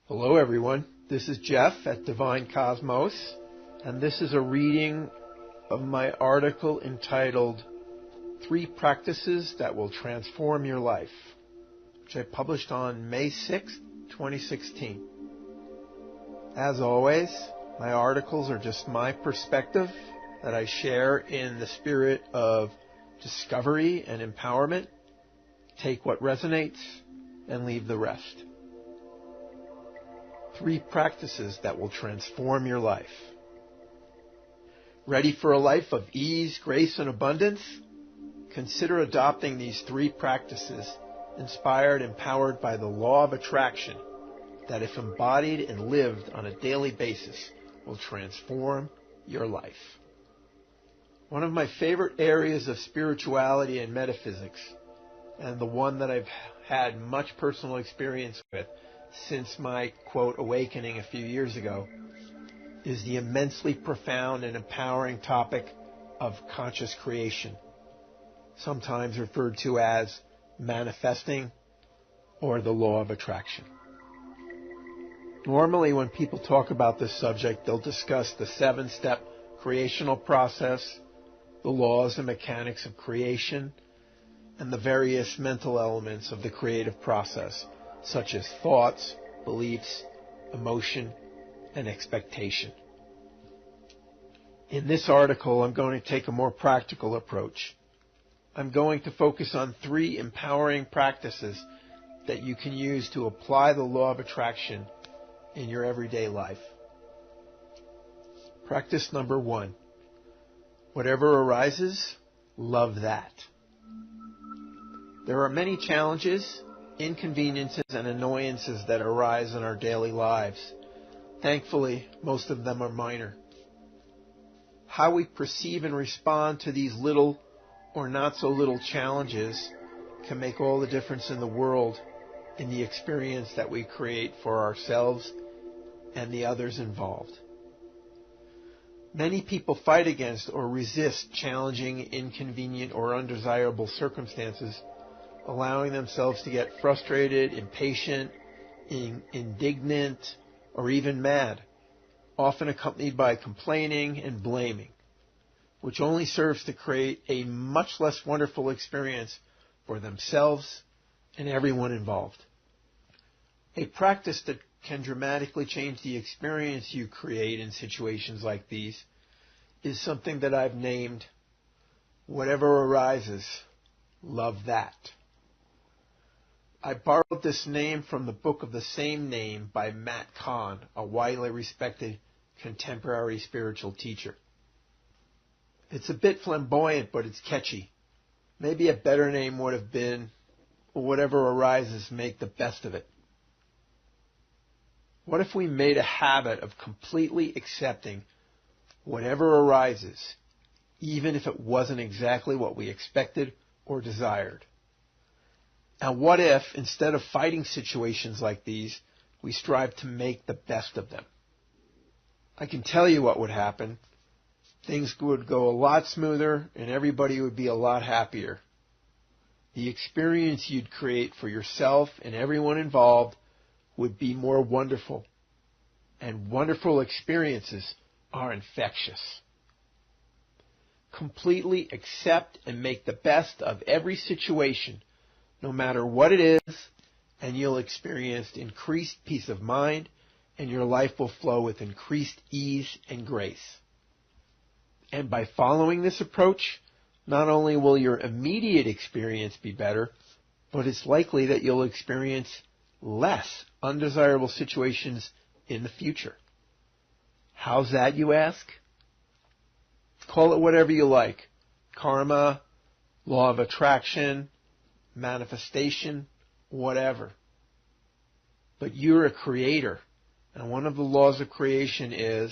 Hello everyone, this is Jeff at Divine Cosmos, and this is a reading of my article entitled 3 Practices That Will Transform Your Life, which I published on May 6, 2016. As always, my articles are just my perspective that I share in the spirit of discovery and empowerment. Take what resonates and leave the rest. 3 practices that will transform your life. Ready for a life of ease, grace, and abundance? Consider adopting these 3 practices, inspired and powered by the law of attraction, that if embodied and lived on a daily basis, will transform your life. One of my favorite areas of spirituality and metaphysics, and the one that I've had much personal experience with since my, quote, awakening a few years ago, is the immensely profound and empowering topic of conscious creation, sometimes referred to as manifesting or the law of attraction. Normally, when people talk about this subject, they'll discuss the 7-step creational process, the laws and mechanics of creation, and the various mental elements of the creative process, such as thoughts, beliefs, emotion, and expectation. In this article, I'm going to take a more practical approach. I'm going to focus on 3 empowering practices that you can use to apply the law of attraction in your everyday life. Practice number 1. Whatever arises, love that. There are many challenges, inconveniences, and annoyances that arise in our daily lives. Thankfully, most of them are minor. How we perceive and respond to these little or not so little challenges can make all the difference in the world in the experience that we create for ourselves and the others involved. Many people fight against or resist challenging, inconvenient, or undesirable circumstances, allowing themselves to get frustrated, impatient, indignant, or even mad, often accompanied by complaining and blaming, which only serves to create a much less wonderful experience for themselves and everyone involved. A practice that can dramatically change the experience you create in situations like these is something that I've named, whatever arises, love that. I borrowed this name from the book of the same name by Matt Kahn, a widely respected contemporary spiritual teacher. It's a bit flamboyant, but it's catchy. Maybe a better name would have been, whatever arises, make the best of it. What if we made a habit of completely accepting whatever arises, even if it wasn't exactly what we expected or desired? And what if, instead of fighting situations like these, we strive to make the best of them? I can tell you what would happen. Things would go a lot smoother and everybody would be a lot happier. The experience you'd create for yourself and everyone involved would be more wonderful. And wonderful experiences are infectious. Completely accept and make the best of every situation, no matter what it is, and you'll experience increased peace of mind, and your life will flow with increased ease and grace. And by following this approach, not only will your immediate experience be better, but it's likely that you'll experience less undesirable situations in the future. How's that, you ask? Call it whatever you like. Karma, law of attraction, manifestation, whatever. But you're a creator, and one of the laws of creation is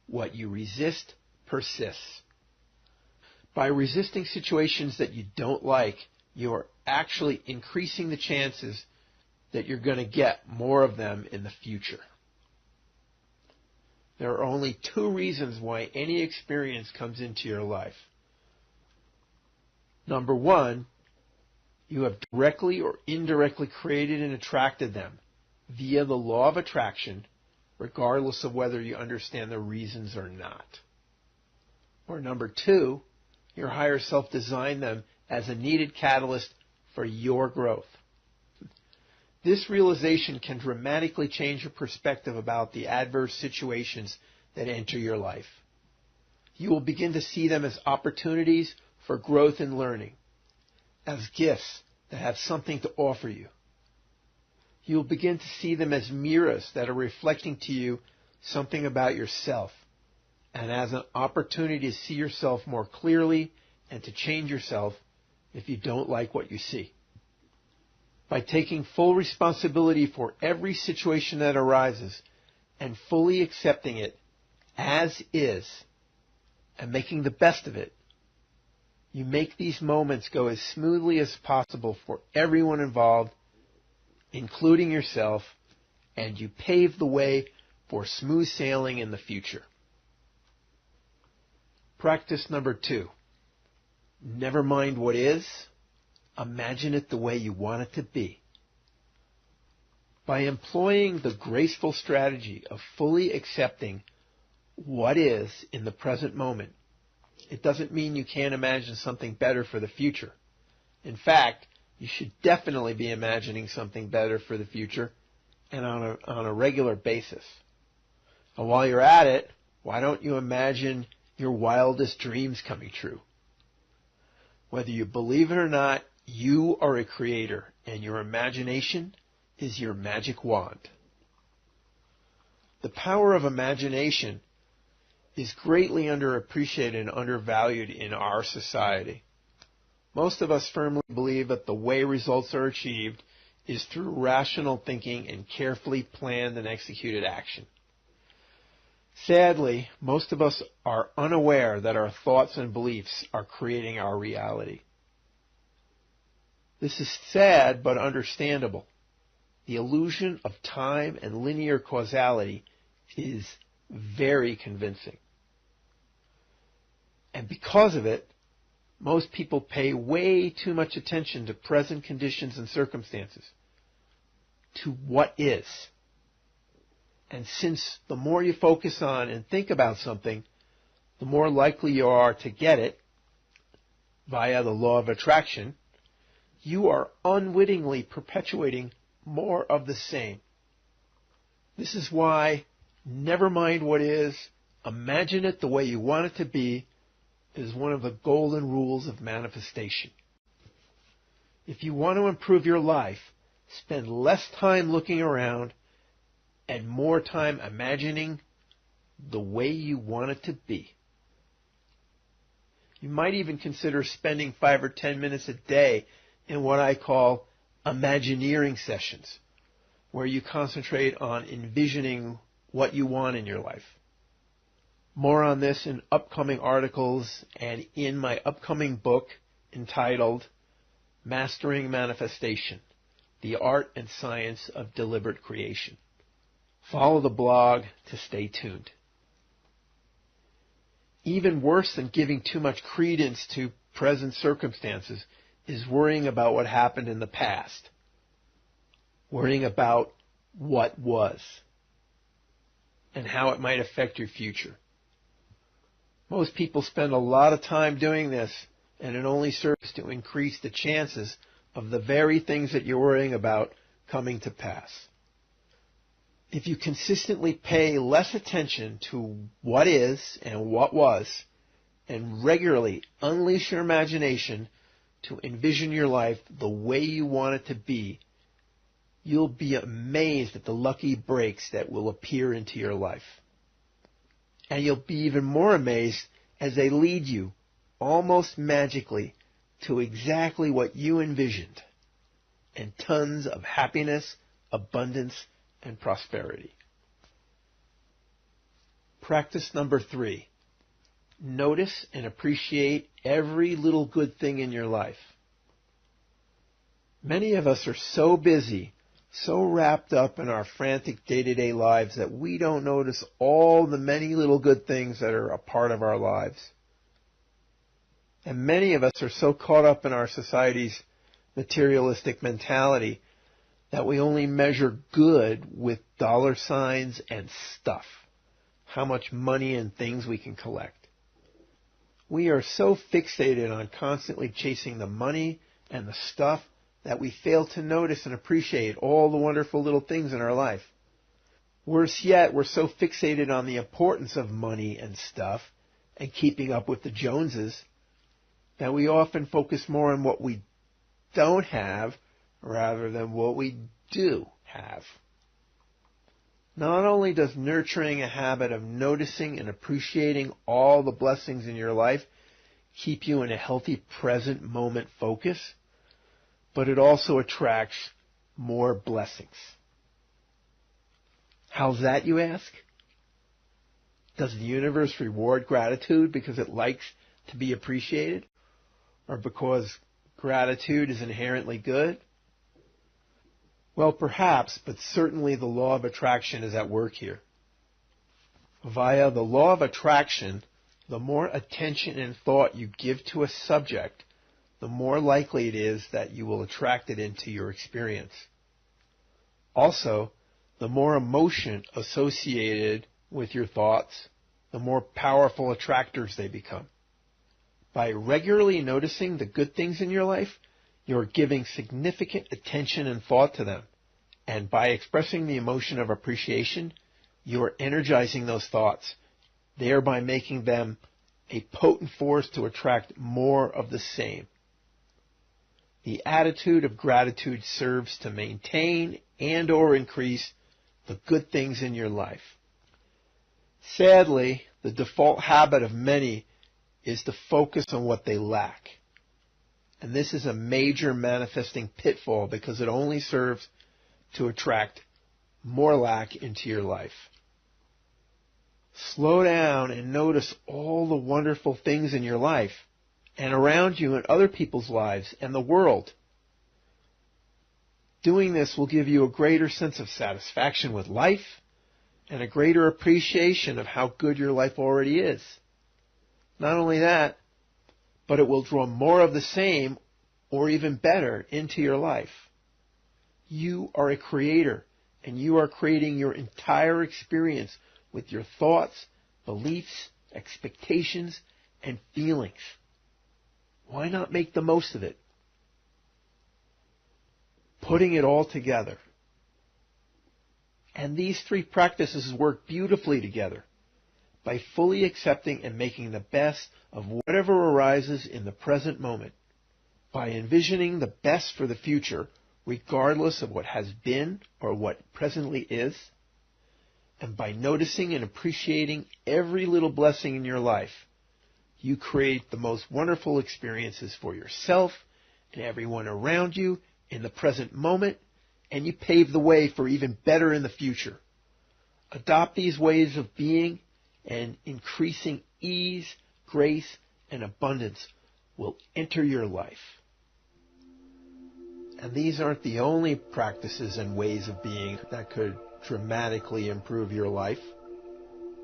what you resist persists. By resisting situations that you don't like, you're actually increasing the chances that you're going to get more of them in the future. There are only 2 reasons why any experience comes into your life. Number 1, you have directly or indirectly created and attracted them, via the law of attraction, regardless of whether you understand the reasons or not. Or number 2, your higher self designed them as a needed catalyst for your growth. This realization can dramatically change your perspective about the adverse situations that enter your life. You will begin to see them as opportunities for growth and learning, as gifts that have something to offer you. You will begin to see them as mirrors that are reflecting to you something about yourself, and as an opportunity to see yourself more clearly and to change yourself if you don't like what you see. By taking full responsibility for every situation that arises and fully accepting it as is and making the best of it, you make these moments go as smoothly as possible for everyone involved, including yourself, and you pave the way for smooth sailing in the future. Practice number 2. Never mind what is, imagine it the way you want it to be. By employing the graceful strategy of fully accepting what is in the present moment, it doesn't mean you can't imagine something better for the future. In fact, you should definitely be imagining something better for the future, and on a regular basis. And while you're at it, why don't you imagine your wildest dreams coming true? Whether you believe it or not, you are a creator, and your imagination is your magic wand. The power of imagination is greatly underappreciated and undervalued in our society. Most of us firmly believe that the way results are achieved is through rational thinking and carefully planned and executed action. Sadly, most of us are unaware that our thoughts and beliefs are creating our reality. This is sad but understandable. The illusion of time and linear causality is very convincing. And because of it, most people pay way too much attention to present conditions and circumstances, to what is. And since the more you focus on and think about something, the more likely you are to get it via the law of attraction, you are unwittingly perpetuating more of the same. This is why never mind what is, imagine it the way you want it to be is one of the golden rules of manifestation. If you want to improve your life, spend less time looking around and more time imagining the way you want it to be. You might even consider spending 5 or 10 minutes a day in what I call Imagineering sessions, where you concentrate on envisioning what you want in your life. More on this in upcoming articles and in my upcoming book entitled Mastering Manifestation, The Art and Science of Deliberate Creation. Follow the blog to stay tuned. Even worse than giving too much credence to present circumstances is worrying about what happened in the past, worrying about what was, and how it might affect your future. Most people spend a lot of time doing this, and it only serves to increase the chances of the very things that you're worrying about coming to pass. If you consistently pay less attention to what is and what was, and regularly unleash your imagination to envision your life the way you want it to be, you'll be amazed at the lucky breaks that will appear into your life. And you'll be even more amazed as they lead you, almost magically, to exactly what you envisioned, and tons of happiness, abundance, and prosperity. Practice number 3. Notice and appreciate every little good thing in your life. Many of us are so busy, so wrapped up in our frantic day-to-day lives that we don't notice all the many little good things that are a part of our lives. And many of us are so caught up in our society's materialistic mentality that we only measure good with dollar signs and stuff, how much money and things we can collect. We are so fixated on constantly chasing the money and the stuff that we fail to notice and appreciate all the wonderful little things in our life. Worse yet, we're so fixated on the importance of money and stuff and keeping up with the Joneses that we often focus more on what we don't have rather than what we do have. Not only does nurturing a habit of noticing and appreciating all the blessings in your life keep you in a healthy present moment focus, but it also attracts more blessings. How's that, you ask? Does the universe reward gratitude because it likes to be appreciated? Or because gratitude is inherently good? Well, perhaps, but certainly the law of attraction is at work here. Via the law of attraction, the more attention and thought you give to a subject, the more likely it is that you will attract it into your experience. Also, the more emotion associated with your thoughts, the more powerful attractors they become. By regularly noticing the good things in your life, you're giving significant attention and thought to them. And by expressing the emotion of appreciation, you're energizing those thoughts, thereby making them a potent force to attract more of the same. The attitude of gratitude serves to maintain and or increase the good things in your life. Sadly, the default habit of many is to focus on what they lack. And this is a major manifesting pitfall because it only serves to attract more lack into your life. Slow down and notice all the wonderful things in your life and around you and other people's lives and the world. Doing this will give you a greater sense of satisfaction with life and a greater appreciation of how good your life already is. Not only that, but it will draw more of the same or even better into your life. You are a creator, and you are creating your entire experience with your thoughts, beliefs, expectations, and feelings. Why not make the most of it? Putting it all together. And these three practices work beautifully together by fully accepting and making the best of whatever arises in the present moment, by envisioning the best for the future, regardless of what has been or what presently is, and by noticing and appreciating every little blessing in your life. You create the most wonderful experiences for yourself and everyone around you in the present moment, and you pave the way for even better in the future. Adopt these ways of being, and increasing ease, grace, and abundance will enter your life. And these aren't the only practices and ways of being that could dramatically improve your life.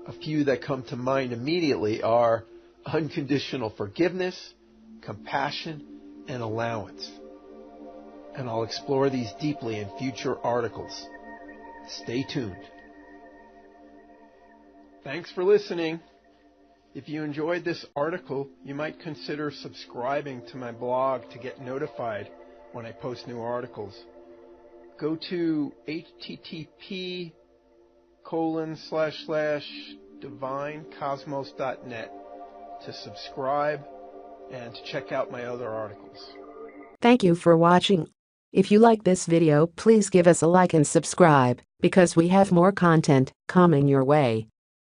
A few that come to mind immediately are unconditional forgiveness, compassion, and allowance. And I'll explore these deeply in future articles. Stay tuned. Thanks for listening. If you enjoyed this article, you might consider subscribing to my blog to get notified when I post new articles. Go to http://divinecosmos.net to subscribe and to check out my other articles. Thank you for watching. If you like this video, please give us a like and subscribe, because we have more content coming your way.